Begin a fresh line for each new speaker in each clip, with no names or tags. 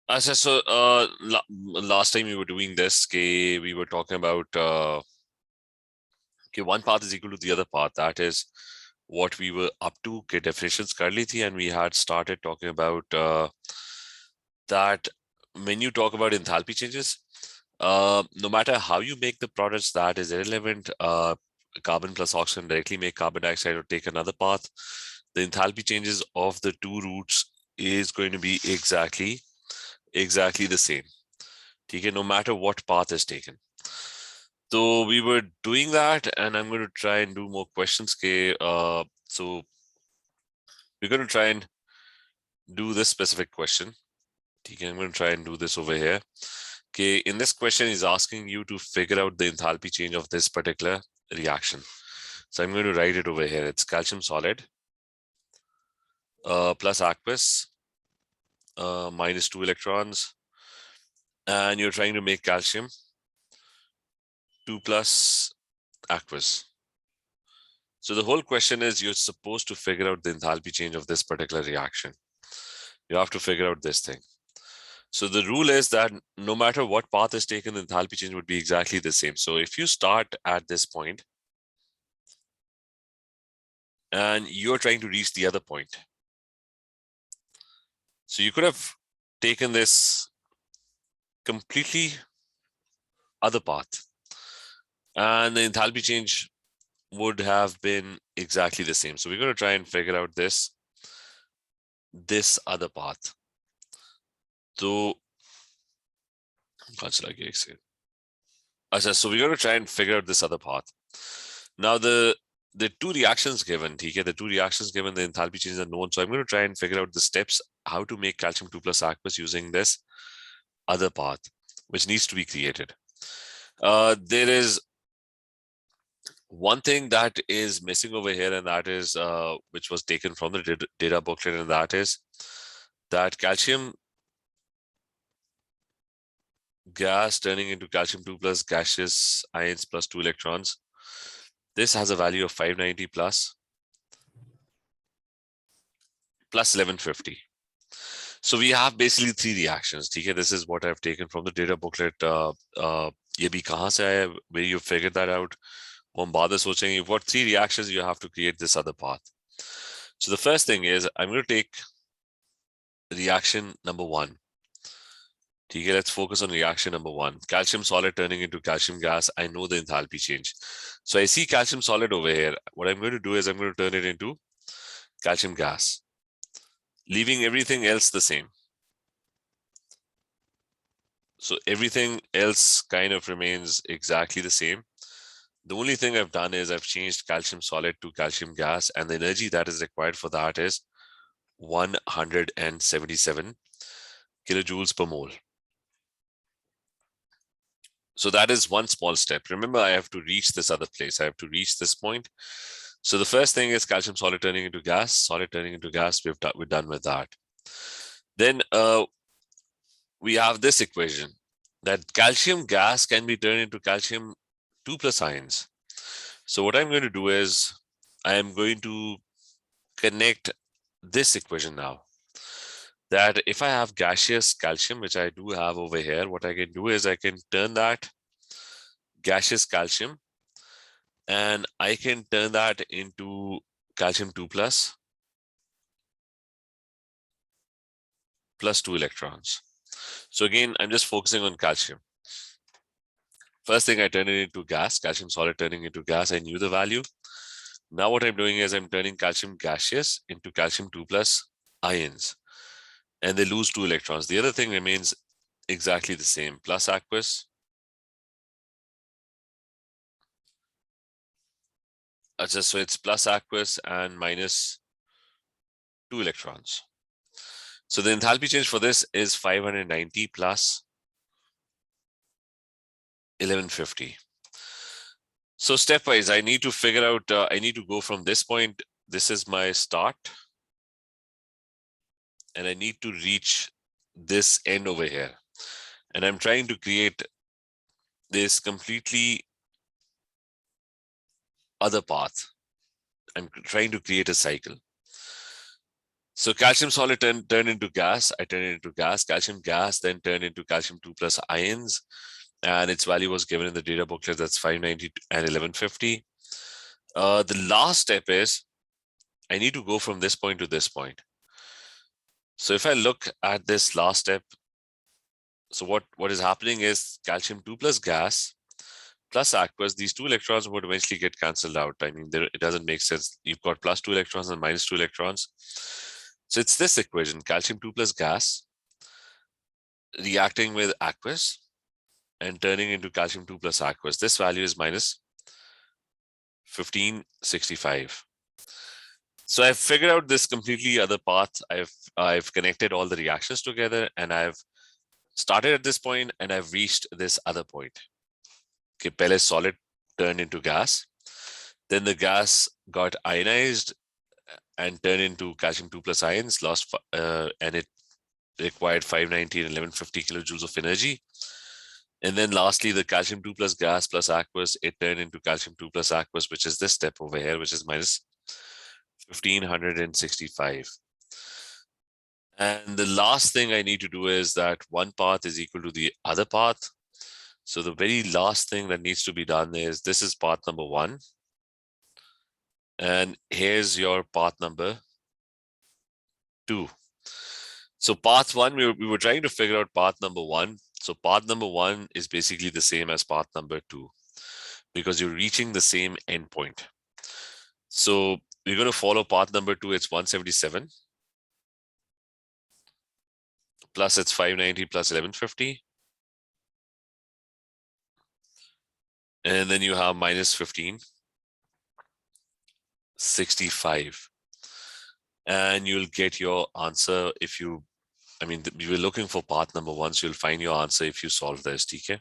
So last time we were doing this, we were talking about one path is equal to the other path. That is what we were up to. Definitions currently thi, and we had started talking about that when you talk about enthalpy changes, no matter how you make the products, that is irrelevant. Carbon plus oxygen directly make carbon dioxide or take another path. The enthalpy changes of the two routes is going to be exactly the same. Okay, no matter what path is taken. So we were doing that, and I'm going to try and do more questions. So we're going to try and do this specific question. Okay, I'm going to try and do this over here. Okay, in this question, he's asking you to figure out the enthalpy change of this particular reaction. So I'm going to write it over here. It's calcium solid plus aqueous minus 2 electrons, and you're trying to make calcium 2 plus aqueous. So the whole question is you're supposed to figure out the enthalpy change of this particular reaction. You have to figure out this thing. So the rule is that no matter what path is taken, the enthalpy change would be exactly the same. So if you start at this point and you're trying to reach the other point, so you could have taken this completely other path, and the enthalpy change would have been exactly the same. So we're going to try and figure out this other path. So so we're going to try and figure out this other path. Now the two reactions given, the enthalpy changes are known. So I'm going to try and figure out the steps how to make calcium 2 plus aqueous using this other path, which needs to be created. There is one thing that is missing over here, and that is which was taken from the data booklet, and that is that calcium gas turning into calcium 2 plus gaseous ions plus 2 electrons. This has a value of 590 plus 1150. So we have basically three reactions. This is what I've taken from the data booklet. ये भी कहाँ से आया, where you figured that out? हम बाद में सोचेंगे. You've got three reactions. You have to create this other path. So the first thing is I'm going to take reaction number one. Let's focus on reaction number one. Calcium solid turning into calcium gas. I know the enthalpy change. So I see calcium solid over here. What I'm going to do is I'm going to turn it into calcium gas, leaving everything else the same. So everything else kind of remains exactly the same. The only thing I've done is I've changed calcium solid to calcium gas, and the energy that is required for that is 177 kilojoules per mole. So that is one small step. Remember, I have to reach this other place. I have to reach this point. So the first thing is calcium solid turning into gas, solid turning into gas. We're done with that. Then we have this equation that calcium gas can be turned into calcium 2 plus ions. So what I'm going to do is I am going to connect this equation now. That if I have gaseous calcium, which I do have over here, what I can do is I can turn that gaseous calcium and I can turn that into calcium 2 plus 2 electrons. So again, I'm just focusing on calcium. First thing, I turn it into gas, calcium solid turning into gas. I knew the value. Now what I'm doing is I'm turning calcium gaseous into calcium 2 plus ions, and they lose 2 electrons. The other thing remains exactly the same, plus aqueous. So it's plus aqueous and minus 2 electrons. So the enthalpy change for this is 590 plus 1150. So stepwise, I need to figure out, I need to go from this point. This is my start. And I need to reach this end over here. And I'm trying to create this completely other path. I'm trying to create a cycle. So calcium solid turned into gas. I turned it into gas. Calcium gas then turned into calcium 2 plus ions. And its value was given in the data booklet. That's 590 and 1150. The last step is I need to go from this point to this point. So if I look at this last step, so what is happening is calcium 2 plus gas plus aqueous, these two electrons would eventually get cancelled out. I mean, it doesn't make sense. You've got plus 2 electrons and minus 2 electrons. So it's this equation, calcium 2 plus gas reacting with aqueous and turning into calcium 2 plus aqueous. This value is minus 1565. So I've figured out this completely other path. I've connected all the reactions together, and I've started at this point and I've reached this other point. Okay, pehle solid turned into gas. Then the gas got ionized and turned into calcium 2 plus ions, and it required 590 and 1150 kilojoules of energy. And then lastly, the calcium 2 plus gas plus aqueous, it turned into calcium 2 plus aqueous, which is this step over here, which is minus 1565. And the last thing I need to do is that one path is equal to the other path. So the very last thing that needs to be done is this is path number 1. And here's your path number 2. So path 1, we were trying to figure out path number 1. So path number 1 is basically the same as path number 2 because you're reaching the same endpoint. So we're going to follow path number 2. It's 177 plus it's 590 plus 1150. And then you have minus 1565. And you'll get your answer if you, I mean, you were looking for path number 1, so you'll find your answer if you solve this, TK.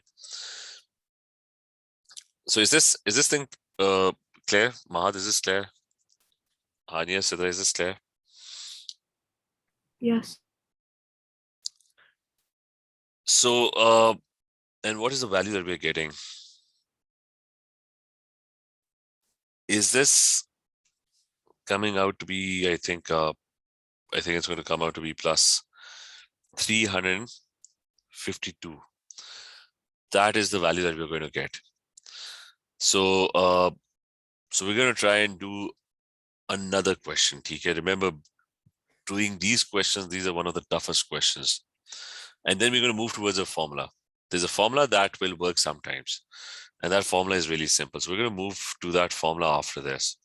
So is this thing clear? Mahad, is this clear? Anya, Sidra, is this clear?
Yes.
So, and what is the value that we're getting? Is this coming out to be, I think it's going to come out to be plus 352. That is the value that we're going to get. So, so we're going to try and do another question. TK, remember doing these questions, these are one of the toughest questions. And then we're going to move towards a formula. There's a formula that will work sometimes. And that formula is really simple. So we're going to move to that formula after this.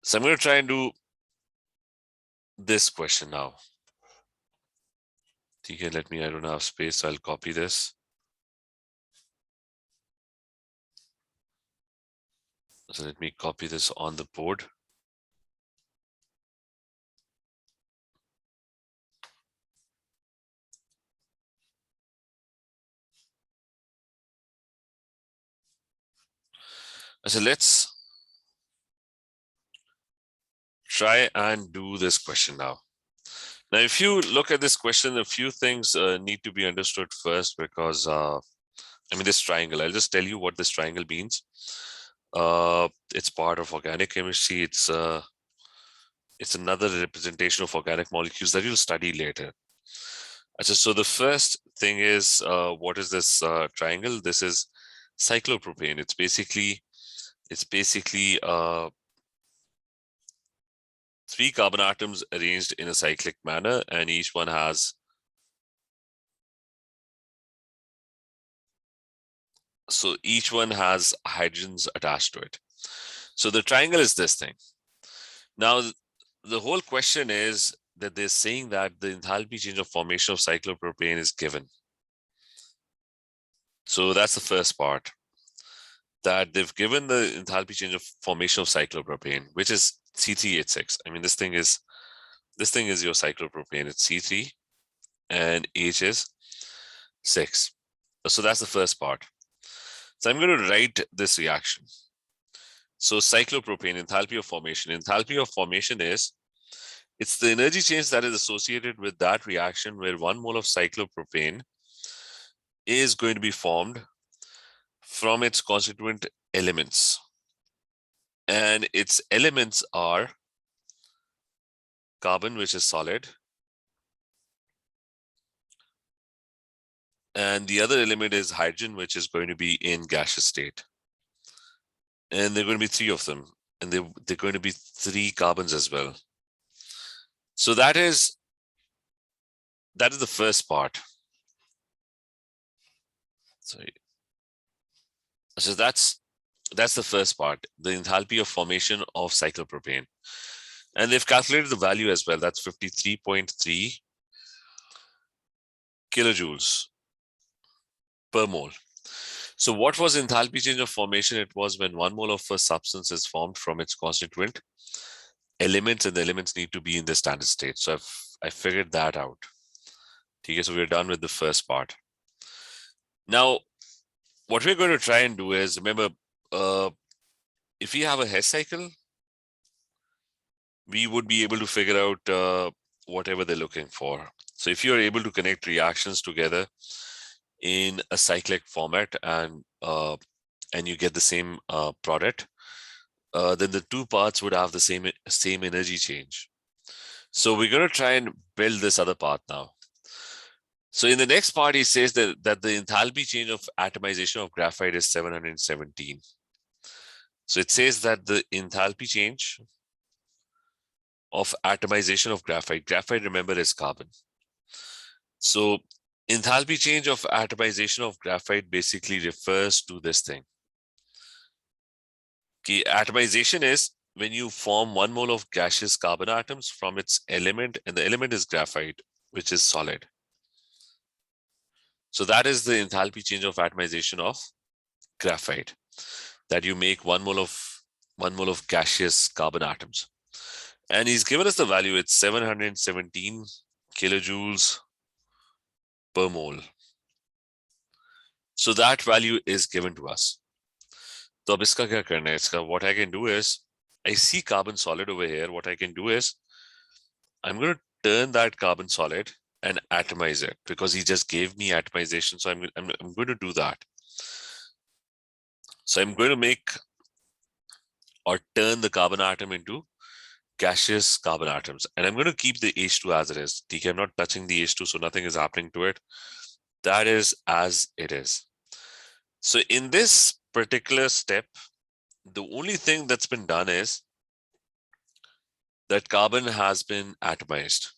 So I'm going to try and do this question now. Okay, I don't have space, so I'll copy this. So let me copy this on the board. So let's try and do this question now. Now, if you look at this question, a few things need to be understood first because, I mean, this triangle, I'll just tell you what this triangle means. It's part of organic chemistry. It's another representation of organic molecules that you'll study later. So the first thing is, what is this triangle? This is cyclopropane. It's basically 3 carbon atoms arranged in a cyclic manner, and each one has hydrogens attached to it. So the triangle is this thing. Now, the whole question is that they're saying that the enthalpy change of formation of cyclopropane is given. So that's the first part. That they've given the enthalpy change of formation of cyclopropane, which is C3H6. I mean, this thing is your cyclopropane. It's C3 and H is 6. So that's the first part. So I'm going to write this reaction. So cyclopropane, enthalpy of formation. Enthalpy of formation is, it's the energy change that is associated with that reaction where 1 mole of cyclopropane is going to be formed from its constituent elements. And its elements are carbon, which is solid, and the other element is hydrogen, which is going to be in gaseous state. And there are going to be three of them, and they're going to be three carbons as well. So that is the first part. Sorry. So that's the first part, the enthalpy of formation of cyclopropane. And they've calculated the value as well. That's 53.3 kilojoules per mole. So what was enthalpy change of formation? It was when 1 mole of a substance is formed from its constituent elements, and the elements need to be in the standard state. So I figured that out. Okay, so we're done with the first part. Now, what we're going to try and do is, remember, if we have a Hess cycle, we would be able to figure out whatever they're looking for. So if you're able to connect reactions together in a cyclic format and you get the same product, then the two parts would have the same energy change. So we're going to try and build this other part now. So in the next part, he says that the enthalpy change of atomization of graphite is 717. So it says that the enthalpy change of atomization of graphite, remember, is carbon. So enthalpy change of atomization of graphite basically refers to this thing. Okay, atomization is when you form 1 mole of gaseous carbon atoms from its element, and the element is graphite, which is solid. So that is the enthalpy change of atomization of graphite, that you make 1 mole of gaseous carbon atoms. And he's given us the value, it's 717 kilojoules per mole. So that value is given to us. So ab iska kya karna hai? What I can do is, I see carbon solid over here. What I can do is, I'm going to turn that carbon solid and atomize it, because he just gave me atomization. So I'm going to do that. So I'm going to make or turn the carbon atom into gaseous carbon atoms. And I'm going to keep the H2 as it is. I'm not touching the H2, so nothing is happening to it. That is as it is. So in this particular step, the only thing that's been done is that carbon has been atomized,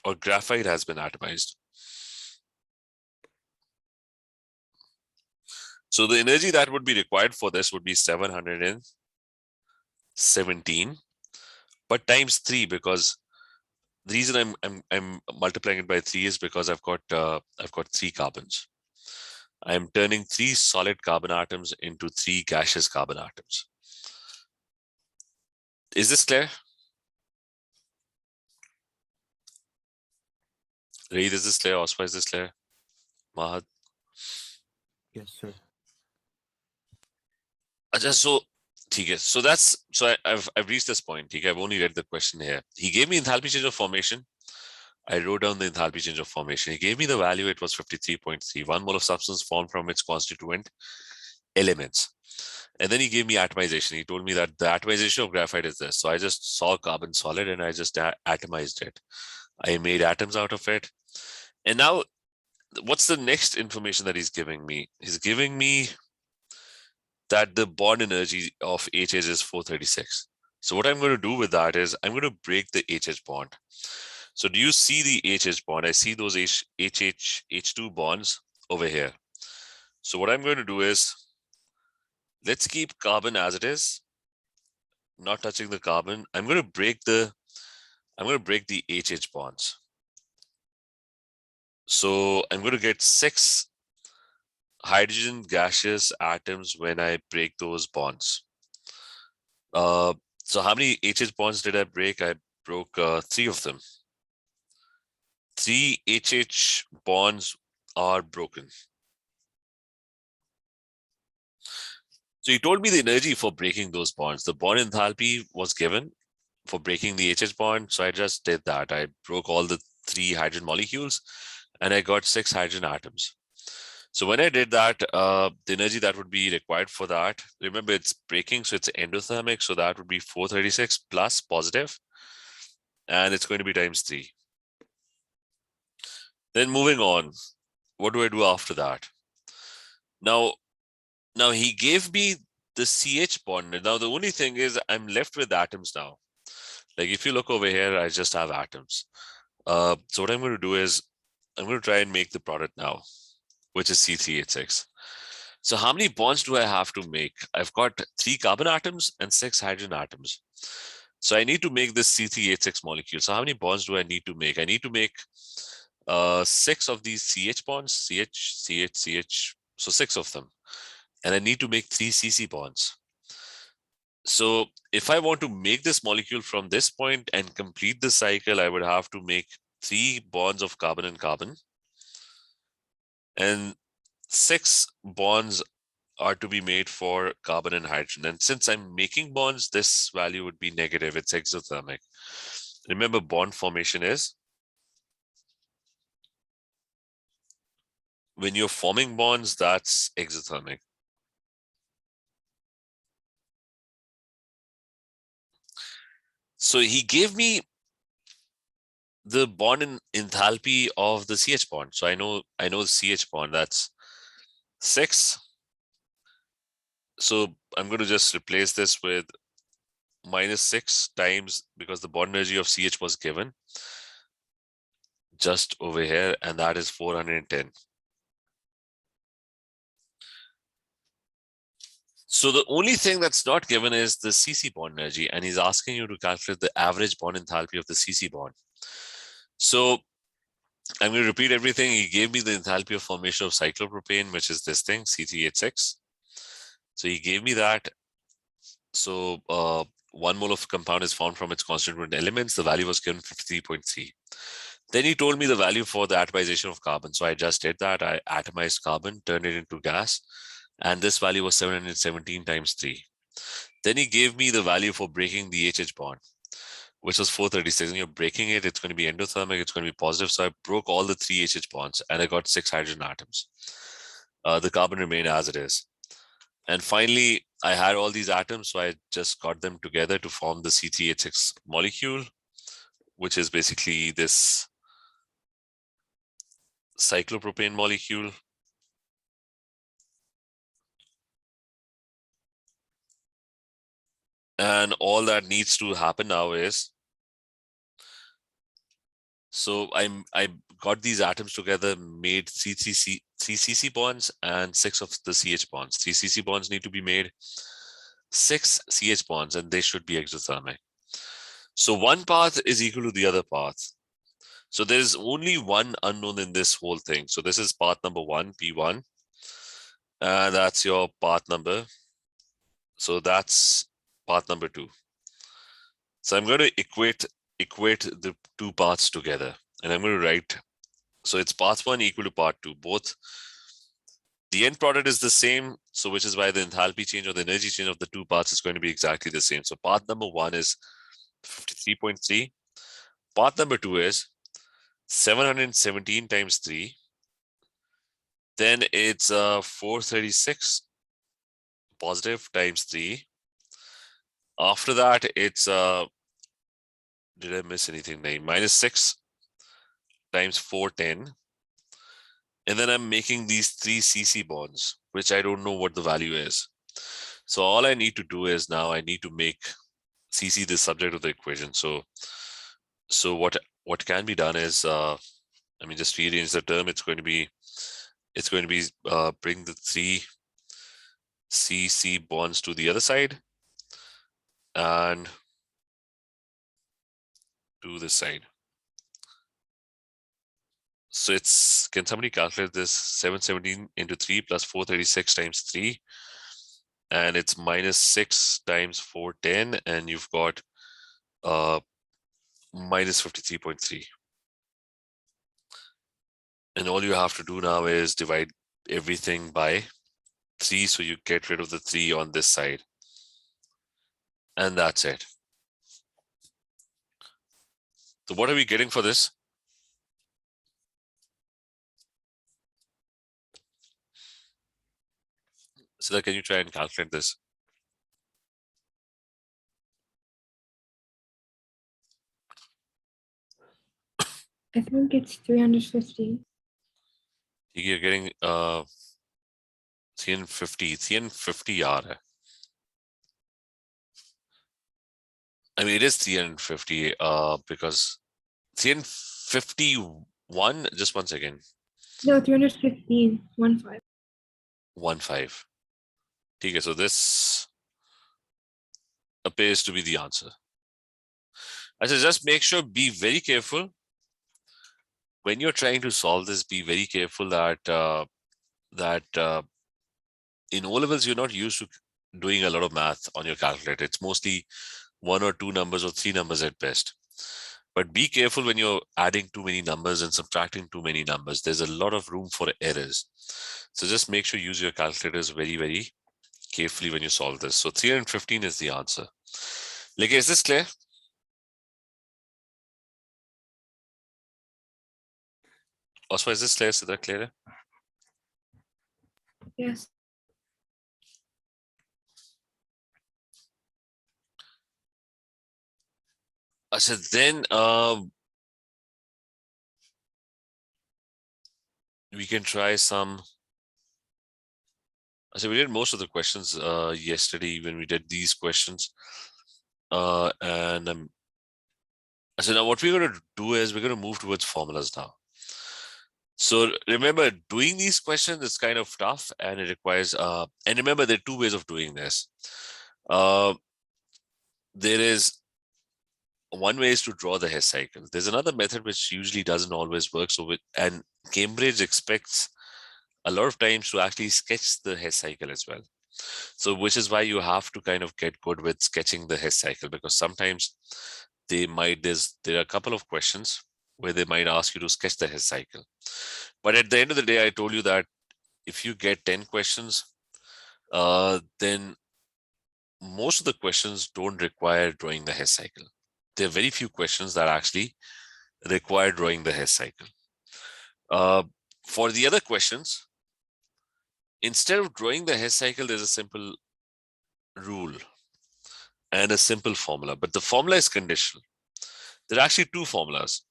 or graphite has been atomized. So the energy that would be required for this would be 717, but times 3, because the reason I'm multiplying it by 3 is because I've got 3 carbons. I'm turning 3 solid carbon atoms into 3 gaseous carbon atoms. Is this clear? Reid, is this clear? Ospa, is this clear? Mahad?
Yes, sir.
So I've reached this point. I've only read the question here. He gave me enthalpy change of formation. I wrote down the enthalpy change of formation. He gave me the value. It was 53.3. 1 mole of substance formed from its constituent elements. And then he gave me atomization. He told me that the atomization of graphite is this. So I just saw carbon solid and I just atomized it. I made atoms out of it. And now, what's the next information that he's giving me? He's giving me that the bond energy of HH is 436. So what I'm going to do with that is I'm going to break the HH bond. So do you see the HH bond? I see those H2 bonds over here. So what I'm going to do is, let's keep carbon as it is, not touching the carbon. I'm going to break the HH bonds. So I'm going to get 6 hydrogen gaseous atoms when I break those bonds. So how many HH bonds did I break? I broke 3 of them. 3 HH bonds are broken. So he told me the energy for breaking those bonds. The bond enthalpy was given for breaking the HH bond. So I just did that. I broke all the 3 hydrogen molecules and I got 6 hydrogen atoms. So when I did that, the energy that would be required for that, remember it's breaking, so it's endothermic. So that would be 436 plus positive. and it's going to be times 3. Then moving on, what do I do after that? Now he gave me the CH bond. Now the only thing is I'm left with atoms now. Like if you look over here, I just have atoms. So what I'm going to do is I'm going to try and make the product now, which is C3H6. So how many bonds do I have to make? I've got 3 carbon atoms and 6 hydrogen atoms. So I need to make this C3H6 molecule. So how many bonds do I need to make? I need to make 6 of these CH bonds, CH, CH, CH. So 6 of them. And I need to make 3 CC bonds. So if I want to make this molecule from this point and complete the cycle, I would have to make 3 bonds of carbon and carbon. And 6 bonds are to be made for carbon and hydrogen. And since I'm making bonds, this value would be negative. It's exothermic. Remember, bond formation is when you're forming bonds, that's exothermic. So he gave me the bond in enthalpy of the CH bond. So I know the CH bond, that's 6. So I'm going to just replace this with -6 times, because the bond energy of CH was given just over here, and that is 410. So the only thing that's not given is the CC bond energy, and he's asking you to calculate the average bond enthalpy of the CC bond. So I'm going to repeat everything. He gave me the enthalpy of formation of cyclopropane, which is this thing, C3H6. So he gave me that. So 1 mole of compound is formed from its constituent elements. The value was given 53.3. Then he told me the value for the atomization of carbon. So I just did that. I atomized carbon, turned it into gas, and this value was 717 times 3. Then he gave me the value for breaking the HH bond, which was 436. And you're breaking it, it's going to be endothermic, it's going to be positive. So I broke all the 3 HH bonds and I got 6 hydrogen atoms. The carbon remained as it is. And finally, I had all these atoms, so I just got them together to form the C3H6 molecule, which is basically this cyclopropane molecule. And all that needs to happen now is, so I got these atoms together, made 3 CC bonds and 6 of the CH bonds. 3 CC bonds need to be made, 6 CH bonds, and they should be exothermic. So one path is equal to the other path. So there's only one unknown in this whole thing. So this is path number 1, P1, and that's your path number. So that's path number 2. So I'm going to equate the 2 paths together, and I'm going to write, so it's path 1 equal to path 2. Both the end product is the same, so which is why the enthalpy change or the energy change of the 2 paths is going to be exactly the same. So path number 1 is 53.3. Path number 2 is 717 times 3. Then it's 436 positive times 3. After that, it's did I miss anything? -6 times 410. And then I'm making these 3 CC bonds, which I don't know what the value is. So all I need to do is now I need to make CC the subject of the equation. So what can be done is, just rearrange the term. It's going to be bring the 3 CC bonds to the other side and to this side. So can somebody calculate this? 717 into 3 plus 436 times 3. And it's -6 times 410. And you've got minus 53.3. And all you have to do now is divide everything by 3. So you get rid of the 3 on this side. And that's it. So what are we getting for this? So can you try and calculate this?
I think it's 350.
You're getting 350 yaar hai. I mean, it is 350 because 351, just 1 second.
No, 315. 1-5.
1-5. Okay, so this appears to be the answer. I said, just make sure, be very careful. When you're trying to solve this, be very careful that in O levels, you're not used to doing a lot of math on your calculator. It's mostly 1 or 2 numbers or 3 numbers at best. But be careful when you're adding too many numbers and subtracting too many numbers. There's a lot of room for errors. So just make sure you use your calculators very, very carefully when you solve this. So 315 is the answer. Like, is this clear? Also, is this clear? Is that clear?
Yes.
So then we can try some. So we did most of the questions yesterday when we did these questions. So now what we're going to do is we're going to move towards formulas now. So remember, doing these questions is kind of tough and it requires, and remember, there are 2 ways of doing this. There is one way is to draw the Hess cycle. There's another method which usually doesn't always work. So and Cambridge expects a lot of times to actually sketch the Hess cycle as well. So which is why you have to kind of get good with sketching the Hess cycle, because sometimes there are a couple of questions where they might ask you to sketch the Hess cycle. But at the end of the day, I told you that if you get 10 questions, then most of the questions don't require drawing the Hess cycle. There are very few questions that actually require drawing the Hess cycle. For the other questions, instead of drawing the Hess cycle, there's a simple rule and a simple formula, but the formula is conditional. There are actually 2 formulas.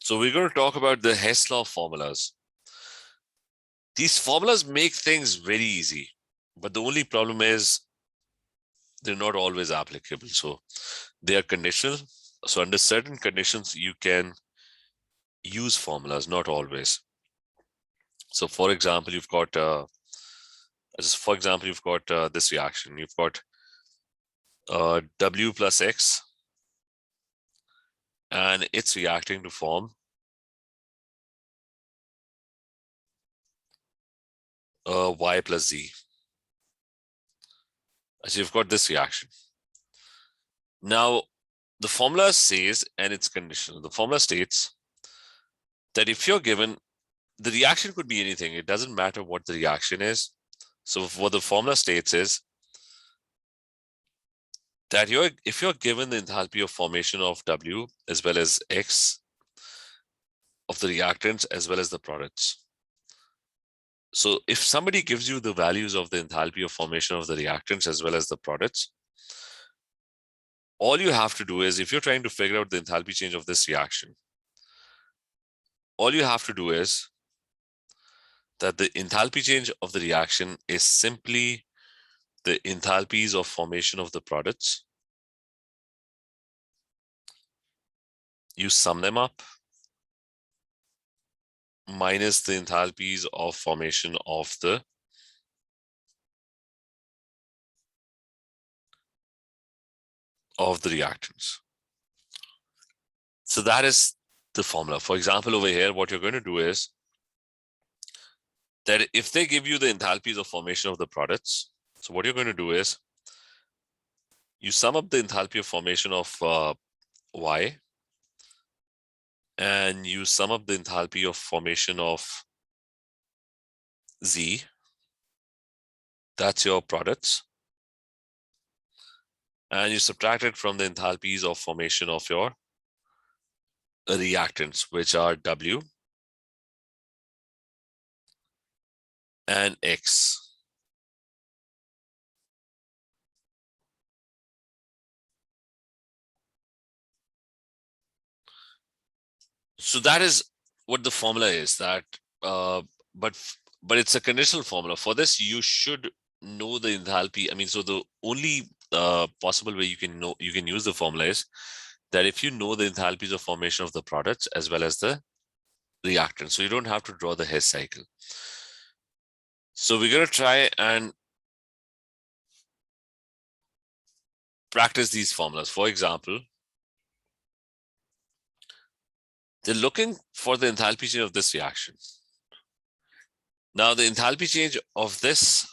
So we're going to talk about the Hess Law Formulas. These formulas make things very easy, but the only problem is they're not always applicable. So they are conditional. So under certain conditions, you can use formulas, not always. So for example, you've got this reaction. You've got W plus X, and it's reacting to form Y plus Z. So you've got this reaction. Now, the formula says, and it's conditional, the formula states that if you're given, the reaction could be anything. It doesn't matter what the reaction is. So what the formula states is that if you're given the enthalpy of formation of W as well as X of the reactants as well as the products. So if somebody gives you the values of the enthalpy of formation of the reactants as well as the products, all you have to do is, if you're trying to figure out the enthalpy change of this reaction, all you have to do is that the enthalpy change of the reaction is simply the enthalpies of formation of the products. You sum them up minus the enthalpies of formation of the reactants. So that is the formula. For example, over here, what you're going to do is that if they give you the enthalpies of formation of the products, so what you're going to do is you sum up the enthalpy of formation of Y, and you sum up the enthalpy of formation of Z. That's your products. And you subtract it from the enthalpies of formation of your reactants, which are W and X. So that is what the formula is. That, but it's a conditional formula. For this, you should know the enthalpy. I mean, so the only possible way you can use the formula is that if you know the enthalpies of formation of the products as well as the reactant, so you don't have to draw the Hess cycle. So we're going to try and practice these formulas. For example, they're looking for the enthalpy change of this reaction. Now, the enthalpy change of this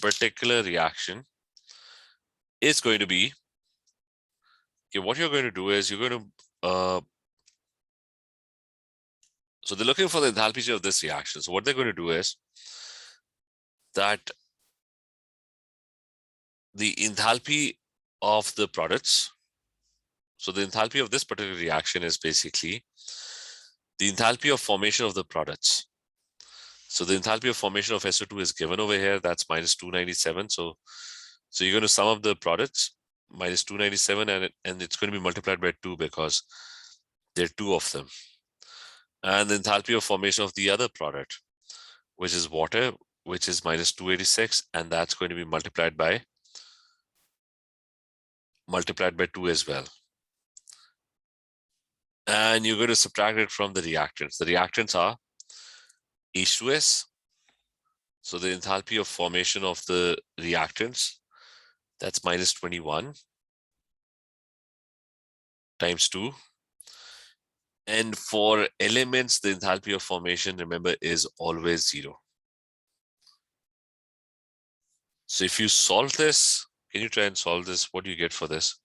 particular reaction is going to be, okay, what you're going to do is you're going to, so they're looking for the enthalpy change of this reaction. So what they're going to do is that the enthalpy of the products, so the enthalpy of this particular reaction is basically the enthalpy of formation of the products. So the enthalpy of formation of SO2 is given over here. That's minus 297. So you're going to sum up the products minus 297, and it's going to be multiplied by 2 because there are 2 of them. And the enthalpy of formation of the other product, which is water, which is minus 286, and that's going to be multiplied by 2 as well. And you're going to subtract it from the reactants. The reactants are H2S. So the enthalpy of formation of the reactants, that's minus 21 times 2. And for elements, the enthalpy of formation, remember, is always 0. So if you solve this, can you try and solve this? What do you get for this?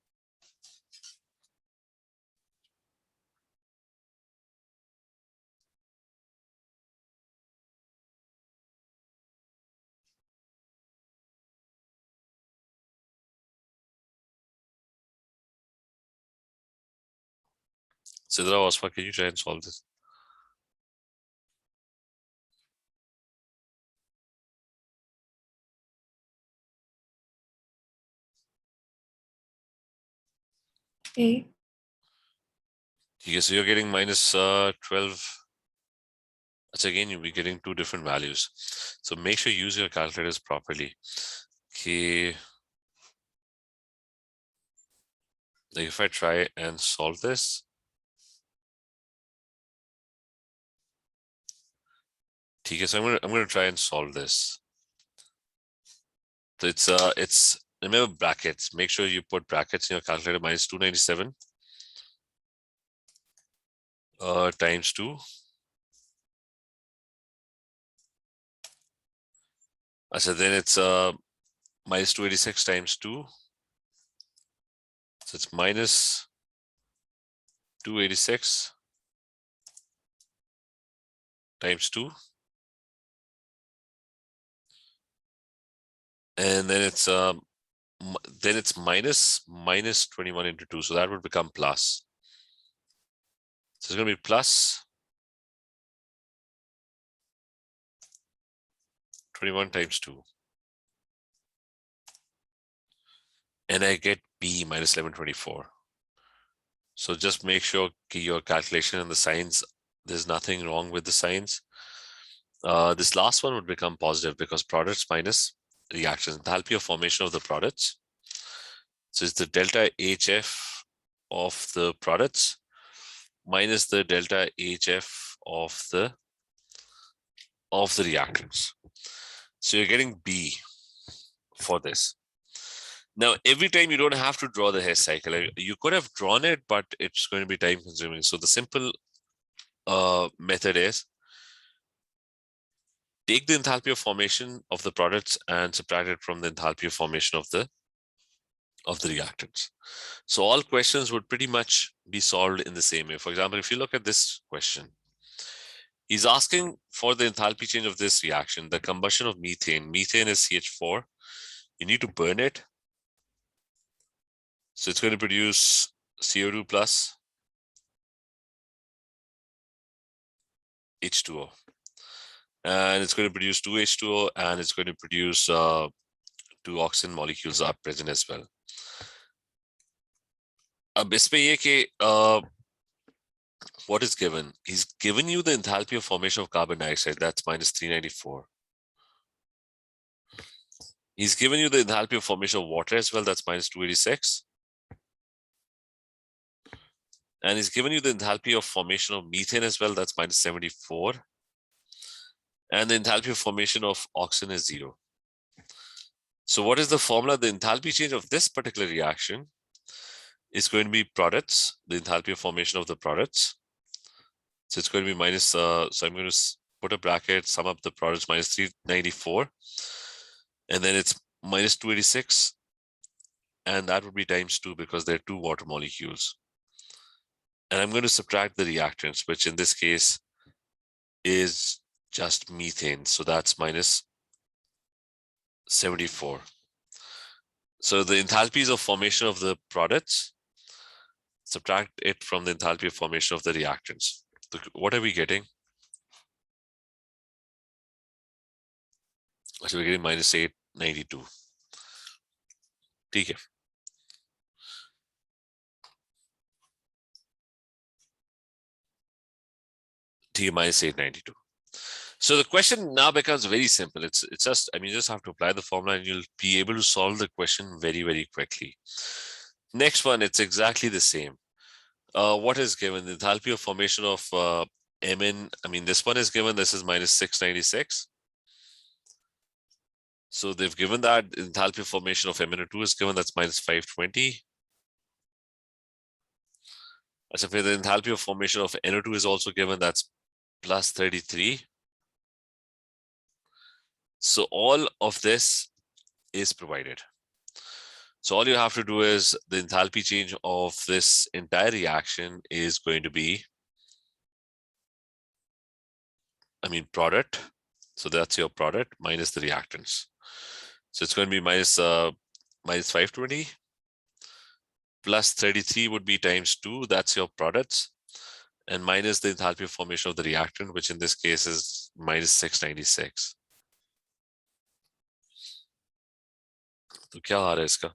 Sidra, Osma, can you try and solve this?
A.
Okay, so you're getting minus 12. That's again, you'll be getting 2 different values. So make sure you use your calculators properly. Okay. Like if I try and solve this, okay, so I'm gonna try and solve this. So it's remember brackets. Make sure you put brackets in your calculator. Minus 297 times 2. So then it's minus 286 times 2. So it's minus 286 times 2. And then it's minus 21 into 2. So that would become plus. So it's going to be plus 21 times 2. And I get B minus 1124. So just make sure your calculation and the signs, there's nothing wrong with the signs. This last one would become positive because products minus reactions. Enthalpy of formation of the products. So it's the delta HF of the products minus the delta HF of the reactants. So you're getting B for this. Now, every time you don't have to draw the Hess cycle. You could have drawn it, but it's going to be time consuming. So the simple method is take the enthalpy of formation of the products and subtract it from the enthalpy of formation of the reactants. So all questions would pretty much be solved in the same way. For example, if you look at this question, he's asking for the enthalpy change of this reaction, the combustion of methane. Methane is CH4. You need to burn it. So it's going to produce CO2 plus H2O. And it's going to produce 2 H2O, and it's going to produce 2 oxygen molecules are present as well. अब इसमें ये कि what is given? He's given you the enthalpy of formation of carbon dioxide, that's minus 394. He's given you the enthalpy of formation of water as well, that's minus 286. And he's given you the enthalpy of formation of methane as well, that's minus 74. And the enthalpy of formation of oxygen is 0. So what is the formula? The enthalpy change of this particular reaction is going to be products, the enthalpy of formation of the products. So it's going to be minus, so I'm going to put a bracket, sum up the products, minus 394. And then it's minus 286. And that would be times 2 because they're 2 water molecules. And I'm going to subtract the reactants, which in this case is just methane. So that's minus 74. So the enthalpies of formation of the products, subtract it from the enthalpy of formation of the reactants. So what are we getting? So we're getting minus 892. Okay. Minus 892. So the question now becomes very simple. It's just, I mean, you just have to apply the formula and you'll be able to solve the question very, very quickly. Next one, it's exactly the same. What is given? The enthalpy of formation of Mn, I mean, this one is given, this is minus 696. So they've given that enthalpy of formation of MnO2 is given, that's minus 520. So the enthalpy of formation of NO2 is also given, that's plus 33. So all of this is provided. So all you have to do is the enthalpy change of this entire reaction is going to be, I mean, product. So that's your product minus the reactants. So it's going to be minus 520 plus 33 would be times 2. That's your products. And minus the enthalpy of formation of the reactant, which in this case is minus 696. तो क्या आ रहा है इसका?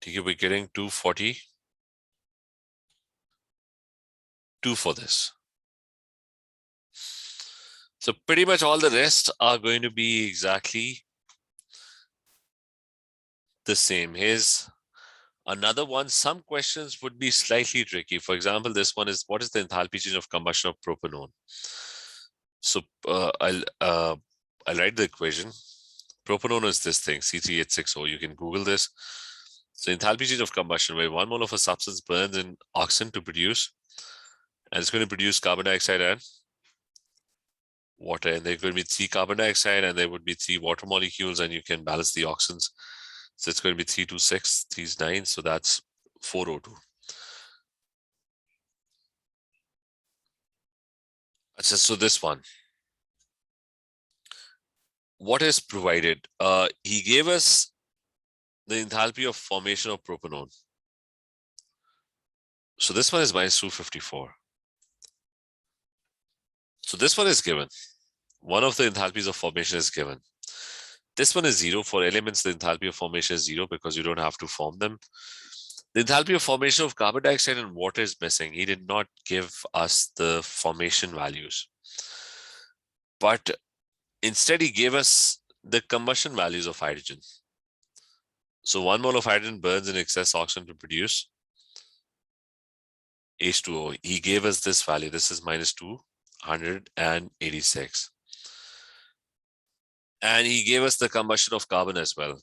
ठीक है, we're getting 242 for this. So pretty much all the rest are going to be exactly the same. Here's another one. Some questions would be slightly tricky. For example, this one is, what is the enthalpy change of combustion of propanol? So I'll write the equation. Propanol is this thing, C3860. You can Google this. So enthalpy change of combustion, where 1 mole of a substance burns in oxygen to produce, and it's going to produce carbon dioxide and water, and there's going to be 3 carbon dioxide and there would be 3 water molecules, and you can balance the oxygens. So it's going to be 326, 3 is 9, so that's 402. So this one, what is provided? He gave us the enthalpy of formation of propanol. So this one is minus 254. So this one is given. One of the enthalpies of formation is given. This one is 0. For elements, the enthalpy of formation is 0 because you don't have to form them. The enthalpy of formation of carbon dioxide and water is missing. He did not give us the formation values. But instead, he gave us the combustion values of hydrogen. So 1 mole of hydrogen burns in excess oxygen to produce H2O. He gave us this value. This is minus 286. And he gave us the combustion of carbon as well.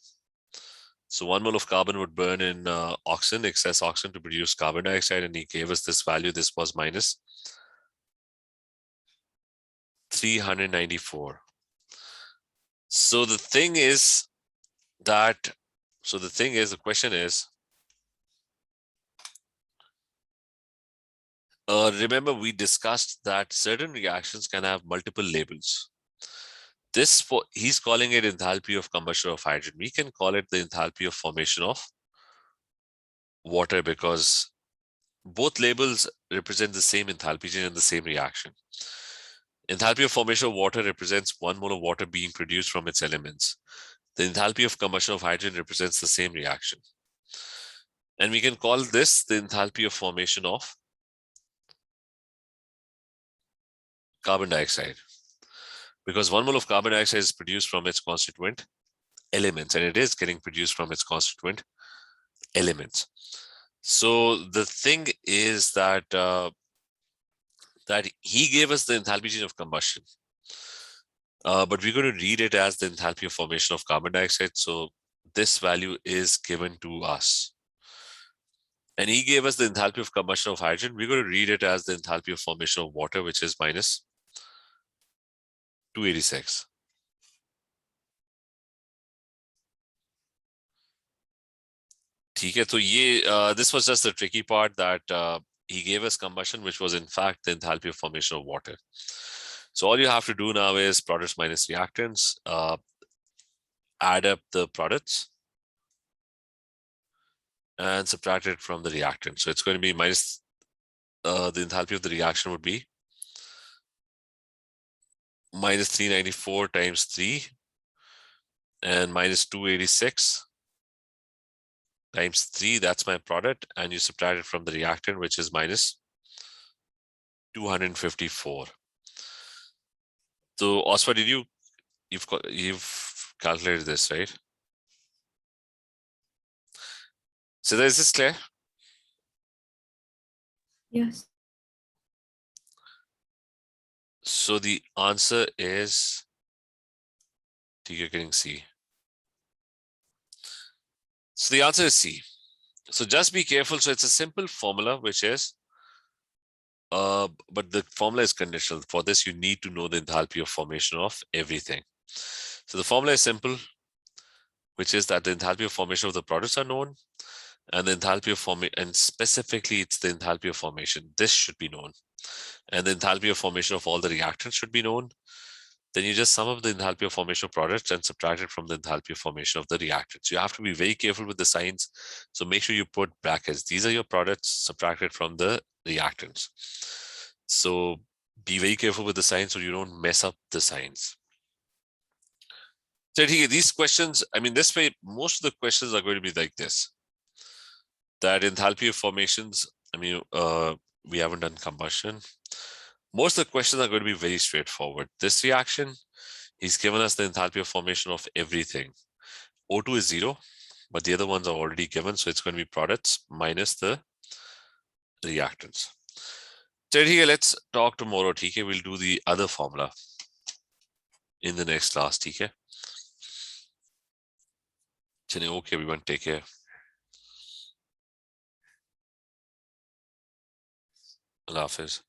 So 1 mole of carbon would burn in oxygen, excess oxygen to produce carbon dioxide. And he gave us this value. This was minus 394. So the thing is that, the question is, remember we discussed that certain reactions can have multiple labels. He's calling it enthalpy of combustion of hydrogen. We can call it the enthalpy of formation of water because both labels represent the same enthalpy change in the same reaction. Enthalpy of formation of water represents 1 mole of water being produced from its elements. The enthalpy of combustion of hydrogen represents the same reaction. And we can call this the enthalpy of formation of carbon dioxide, because 1 mole of carbon dioxide is produced from its constituent elements, and it is getting produced from its constituent elements. So the thing is that that he gave us the enthalpy change of combustion, but we're going to read it as the enthalpy of formation of carbon dioxide. So this value is given to us. And he gave us the enthalpy of combustion of hydrogen. We're going to read it as the enthalpy of formation of water, which is minus 286. Okay, so this was just the tricky part that he gave us combustion, which was in fact the enthalpy of formation of water. So all you have to do now is products minus reactants, add up the products and subtract it from the reactant. So it's going to be minus the enthalpy of the reaction would be minus 394 times 3 and minus 286 times 3. That's my product, and you subtract it from the reactant, which is minus 254. So Oscar, you've calculated this, right? So is this clear?
Yes.
So the answer is you're getting C. So the answer is C. So just be careful. So it's a simple formula, which is, but the formula is conditional. For this, you need to know the enthalpy of formation of everything. So the formula is simple, which is that the enthalpy of formation of the products are known, and the enthalpy of formation, and specifically it's the enthalpy of formation. This should be known. And the enthalpy of formation of all the reactants should be known. Then you just sum up the enthalpy of formation of products and subtract it from the enthalpy of formation of the reactants. You have to be very careful with the signs. So make sure you put brackets. These are your products subtracted from the reactants. So be very careful with the signs so you don't mess up the signs. So these questions, I mean, this way, most of the questions are going to be like this. That enthalpy of formations, I mean, we haven't done combustion. Most of the questions are going to be very straightforward. This reaction, he's given us the enthalpy of formation of everything. O2 is 0, but the other ones are already given. So it's going to be products minus the reactants. So let's talk tomorrow. TK, we'll do the other formula in the next class. TK. Okay, everyone, take care. Allah Hafiz.